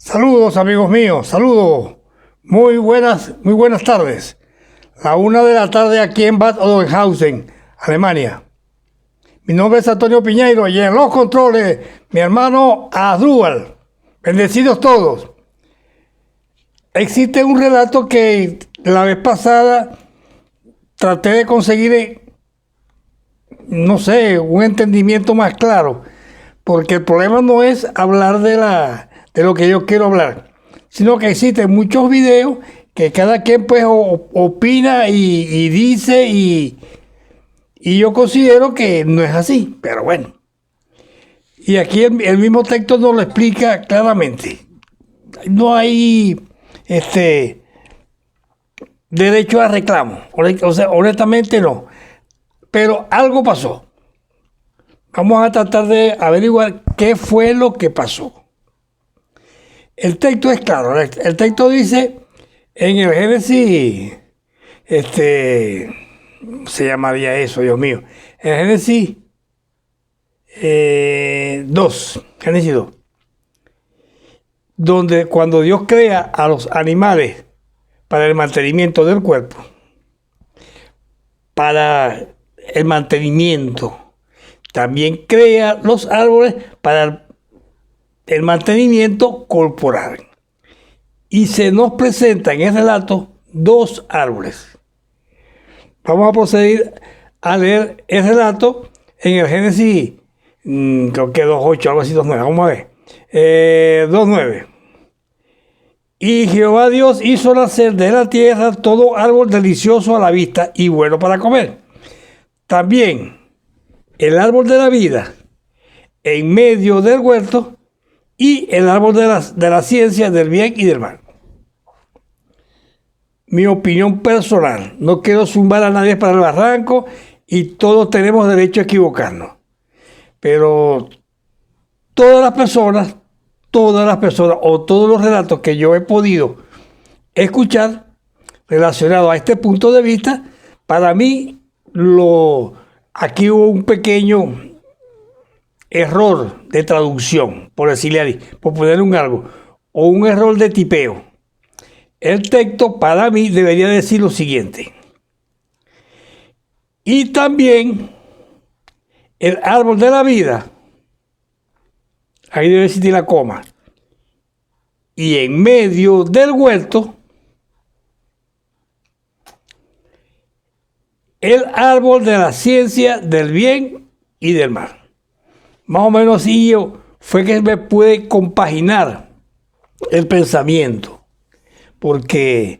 Saludos amigos míos, saludos. Muy buenas tardes. La 1 de la tarde aquí en Bad Oeynhausen, Alemania. Mi nombre es Antonio Piñeiro y en los controles mi hermano Asdrúbal. Bendecidos todos. Existe un relato que la vez pasada traté de conseguir, un entendimiento más claro, porque el problema no es hablar de lo que yo quiero hablar, sino que existen muchos videos que cada quien pues opina y dice y yo considero que no es así, pero bueno. Y aquí el mismo texto nos lo explica claramente. No hay derecho a reclamo, o sea, honestamente no. Pero algo pasó. Vamos a tratar de averiguar qué fue lo que pasó. El texto es claro. El texto dice en el Génesis, se llamaría eso, Dios mío. En el Génesis 2, Génesis 2, donde cuando Dios crea a los animales para el mantenimiento del cuerpo, para el mantenimiento, también crea los árboles para el mantenimiento corporal. Y se nos presenta en el relato dos árboles. Vamos a proceder a leer el relato en el Génesis, creo que 2.8, algo así, 2.9. Vamos a ver. 2.9. Y Jehová Dios hizo nacer de la tierra todo árbol delicioso a la vista y bueno para comer. También el árbol de la vida en medio del huerto y el árbol de la ciencia del bien y del mal. Mi opinión personal, no quiero zumbar a nadie para el barranco y todos tenemos derecho a equivocarnos. Pero todas las personas o todos los relatos que yo he podido escuchar relacionados a este punto de vista, para mí aquí hubo un pequeño error de traducción, por decirle ahí, por ponerle un algo, o un error de tipeo. El texto para mí debería decir lo siguiente: y también el árbol de la vida, ahí debe existir la coma, y en medio del huerto el árbol de la ciencia del bien y del mal. Más o menos así fue que me pude compaginar el pensamiento, porque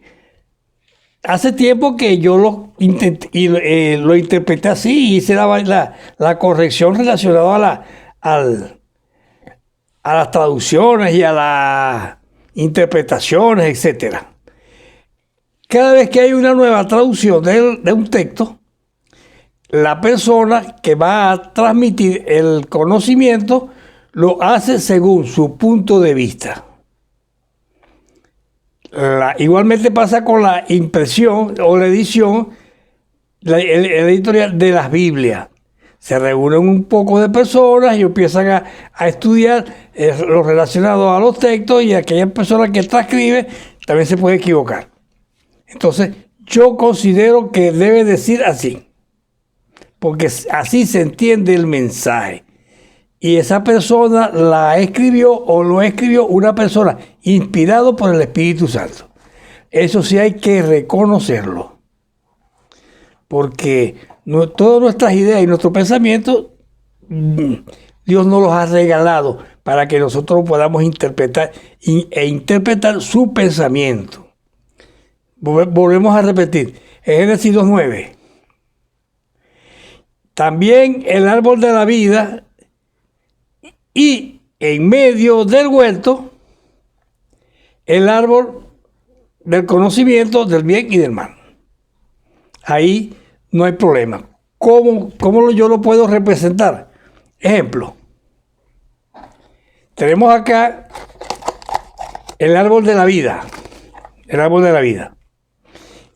hace tiempo que yo lo interpreté así y hice la corrección relacionada a las traducciones y a las interpretaciones, etc. Cada vez que hay una nueva traducción de un texto, la persona que va a transmitir el conocimiento lo hace según su punto de vista. Igualmente pasa con la impresión o la edición, el editorial de las Biblias. Se reúnen un poco de personas y empiezan a estudiar lo relacionado a los textos, y aquella persona que transcribe también se puede equivocar. Entonces, yo considero que debe decir así, porque así se entiende el mensaje. Y esa persona la escribió o lo escribió una persona inspirado por el Espíritu Santo. Eso sí hay que reconocerlo. Porque todas nuestras ideas y nuestros pensamientos, Dios nos los ha regalado para que nosotros podamos interpretar su pensamiento. Volvemos a repetir. En Génesis 2.9. También el árbol de la vida y en medio del huerto el árbol del conocimiento del bien y del mal. Ahí no hay problema. ¿Cómo yo lo puedo representar? Ejemplo. Tenemos acá el árbol de la vida. El árbol de la vida.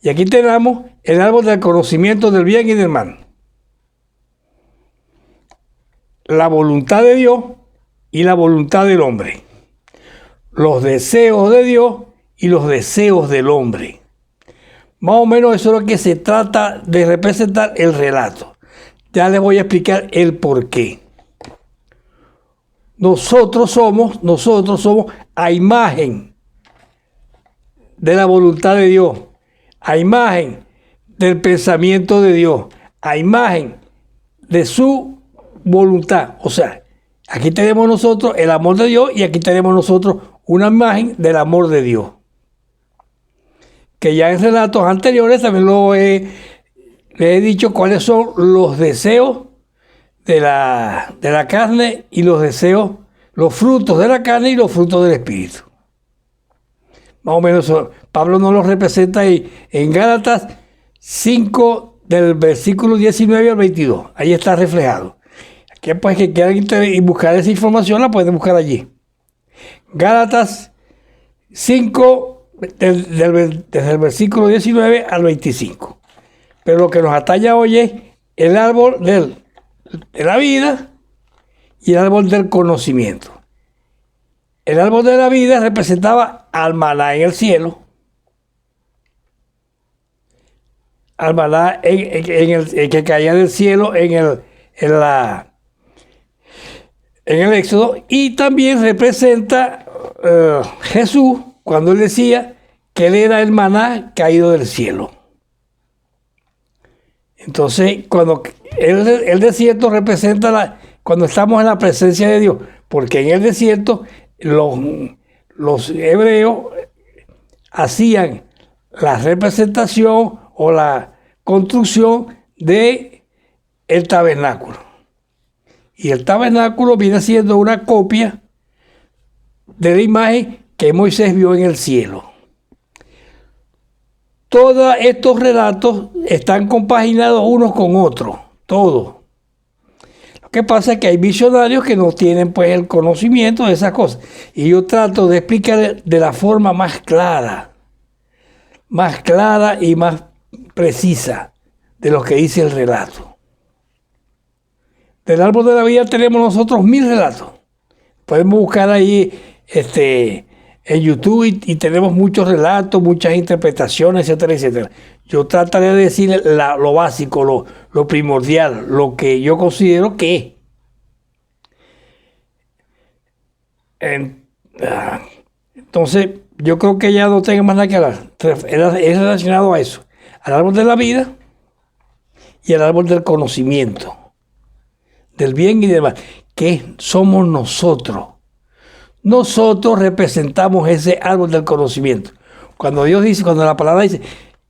Y aquí tenemos el árbol del conocimiento del bien y del mal. La voluntad de Dios y la voluntad del hombre. los deseos de Dios y los deseos del hombre. Más o menos eso es lo que se trata de representar el relato. Ya les voy a explicar el por qué. Nosotros somos a imagen de la voluntad de Dios, a imagen del pensamiento de Dios, a imagen de su voluntad. O sea, aquí tenemos nosotros el amor de Dios y aquí tenemos nosotros una imagen del amor de Dios. Que ya en relatos anteriores también les he dicho cuáles son los deseos de la carne y los deseos, los frutos de la carne y los frutos del Espíritu. Más o menos Pablo nos los representa ahí en Gálatas 5 del versículo 19 al 22. Ahí está reflejado. Aquí pues que quieran buscar esa información la pueden buscar allí. Gálatas 5 desde el versículo 19 al 25. Pero lo que nos atañe hoy es el árbol de la vida y el árbol del conocimiento. El árbol de la vida representaba al maná en el cielo, al maná en el que caía del cielo en el Éxodo, y también representa Jesús cuando él decía que él era el maná caído del cielo. Entonces, cuando el desierto representa cuando estamos en la presencia de Dios, porque en el desierto los hebreos hacían la representación o la construcción de el tabernáculo. Y el tabernáculo viene siendo una copia de la imagen que Moisés vio en el cielo. Todos estos relatos están compaginados unos con otros, todos. Lo que pasa es que hay visionarios que no tienen pues el conocimiento de esas cosas. Y yo trato de explicar de la forma más clara y más precisa de lo que dice el relato. Del árbol de la vida tenemos nosotros 1000 relatos. Podemos buscar ahí en YouTube y tenemos muchos relatos, muchas interpretaciones, etcétera, etcétera. Yo trataré de decir lo básico, lo primordial, lo que yo considero que es. Entonces, yo creo que ya no tengo más nada que hablar. Es relacionado a eso, al árbol de la vida y al árbol del conocimiento, del bien y del mal, que somos nosotros. Nosotros representamos ese árbol del conocimiento. Cuando la palabra dice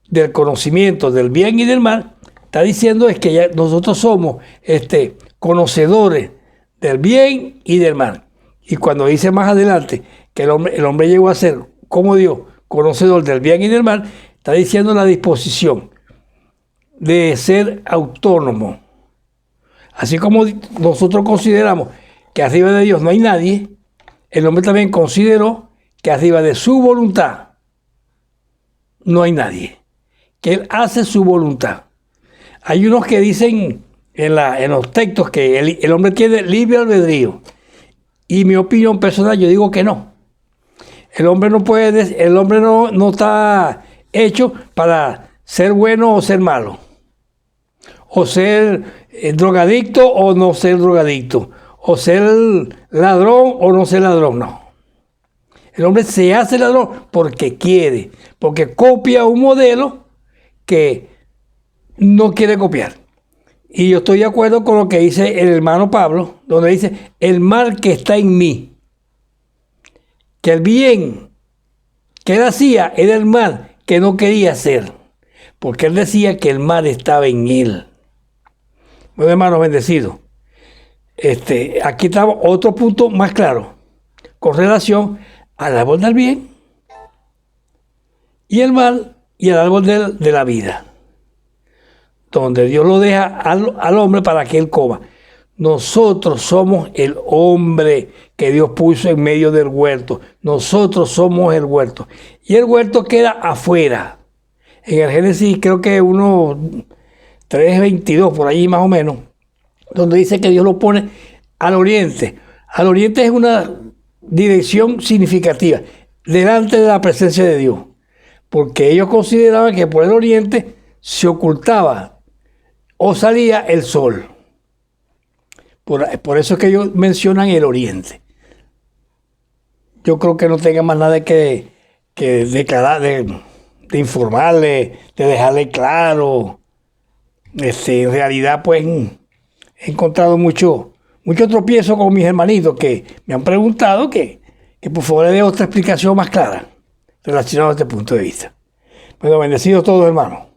del conocimiento, del bien y del mal, está diciendo es que ya nosotros somos conocedores del bien y del mal. Y cuando dice más adelante que el hombre llegó a ser como Dios, conocedor del bien y del mal, está diciendo la disposición de ser autónomo. Así como nosotros consideramos que arriba de Dios no hay nadie, el hombre también consideró que arriba de su voluntad no hay nadie, que él hace su voluntad. Hay unos que dicen en los textos que el hombre tiene libre albedrío, y mi opinión personal, yo digo que no. El hombre no está hecho para ser bueno o ser malo, o ser drogadicto o no ser drogadicto, o ser ladrón o no ser ladrón, no. El hombre se hace ladrón porque quiere, porque copia un modelo que no quiere copiar. Y yo estoy de acuerdo con lo que dice el hermano Pablo, donde dice, el mal que está en mí, que el bien que él hacía era el mal que no quería hacer, porque él decía que el mal estaba en él. Bueno, hermanos bendecidos, aquí está otro punto más claro, con relación al árbol del bien y el mal y al árbol de la vida, donde Dios lo deja al hombre para que él coma. Nosotros somos el hombre que Dios puso en medio del huerto. Nosotros somos el huerto. Y el huerto queda afuera. En el Génesis creo que 3:22, por ahí más o menos, donde dice que Dios lo pone al oriente. Al oriente es dirección significativa delante de la presencia de Dios, porque ellos consideraban que por el oriente se ocultaba o salía el sol. Por eso es que ellos mencionan el oriente. Yo creo que no tenga más nada que declarar, de informarle, de dejarle claro. En realidad, pues, he encontrado mucho tropiezo con mis hermanitos que me han preguntado que por favor le dé otra explicación más clara relacionada a este punto de vista. Bueno, bendecidos todos, hermanos.